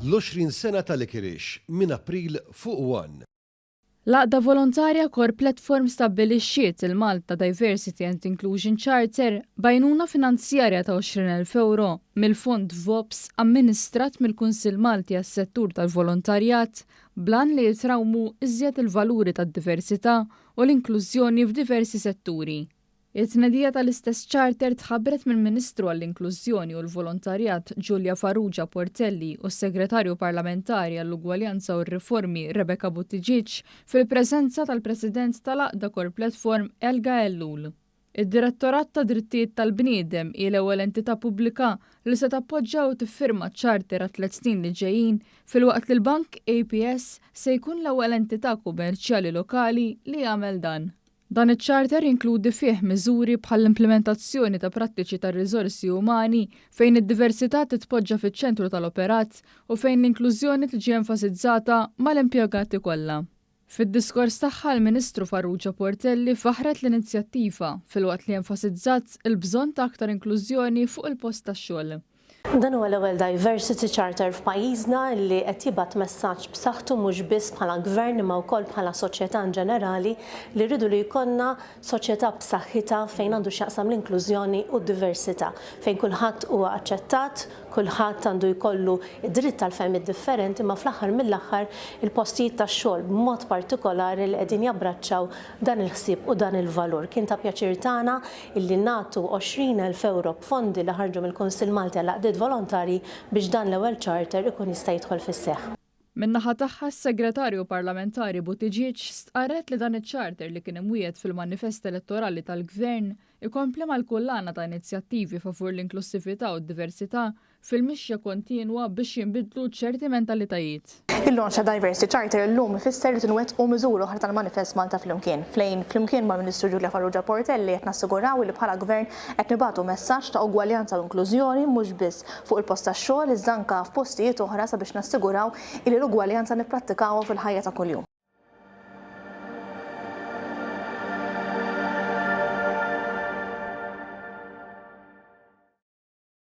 l-20 sena tal-Ikirix minn April fuq 1. L-għaqda volontarja Core Platform stabbilixxiet il-Malta Diversity and Inclusion Charter bajnuna finanzjarja ta' 20,000 euro mill-Fond VOPS amministrat mill-Kunsill Malti għas-settur tal-volontarjat blan li jitrawmu iżjed il-valuri tad-diversità u l-inklużjoni f'diversi setturi. It-tnedija tal-istess charter tħabbret mill-Ministru għall-Inklużjoni u l-Volontarjat Giulia Farrugia Portelli u s-Segretarju Parlamentari għall-Ugwaljanza u r-Riformi Rebecca Buttigieg fil-preżenza tal-President tal-Aqda Core Platform Elga Ellul. Id-Direttorat ta' Drittijiet tal-Bniedem hi l-ewwel entità pubblika li se tappoġġja u tiffirma charter għat 3 snin li ġejjin filwaqt li l-Bank APS se jkun l-ewwel entità kummerċjali lokali li jagħmel dan. Dan iċ-charter jinkludi fih miżuri bħall-implementazzjoni ta' prattiċi ta' riżorsi umani fejn id-diversità titpoġġa fiċ-ċentru tal-operat u fejn l-inklużjoni tiġi enfasizzata mal-impjegati kollha. Fid-diskors tagħha l-Ministru Farrugia Portelli faħret l-inizjattiva filwaqt li enfasizzat il-bżonn ta' aktar inklużjoni fuq il-post tax-xogħol. Dan huwa l-ewwel Diversity Charter f'pajjiżna li qed jibgħat messaġġ b'saħħtu mhux biss bħala gvern imma wkoll bħala soċjetà ġenerali li rridu li jkollna soċjetà b'saħħitha fejn għandu x'jaqsam l-inklużjoni u d-diversità, fejn kulħadd huwa aċċettat, kulħadd għandu jkollu id-dritt tal-fehmiet differenti ma fl-aħħar mill-aħħar il-postijiet tax-xogħol b'mod partikolari li qegħdin jabbraċċaw dan il-ħsieb u dan il-valur. Kien ta' pjaċir tagħna illi nagħtu 20,000 euro b'fondi li ħarġu mill-Kunsill Malti għal għaqdiet volontari biex dan l-ewwel charter ikun jista' jidħol fis-seħħ. Min-naħa tagħha s-Segretarju Parlamentari Buttigieg stqarret li dan iċ-charter li kien imwiegħed fil-manifest elettorali tal-Gvern ikompli mal-kullana ta' inizjattivi favur l-inklusività u d-diversità fil-mixja kontinwa biex jinbidlu ċerti mentalitajiet. Il-launch ta' Diversity Charter illum ifisser li tinwettqu miżuri oħra tal-manifest Malta flimkien. Flimkien mal-Ministru Giulia Farrugia Portelli qed nassiguraw li bħala Gvern qed nibagħtu messaġġ ta' ugwaljanza u inklużjoni mhux biss fuq il-post tax-xogħol iżda anke f'postijiet oħra sabiex nassiguraw li l-ugwaljanza nipprattikawha fil-ħajja ta' kuljum.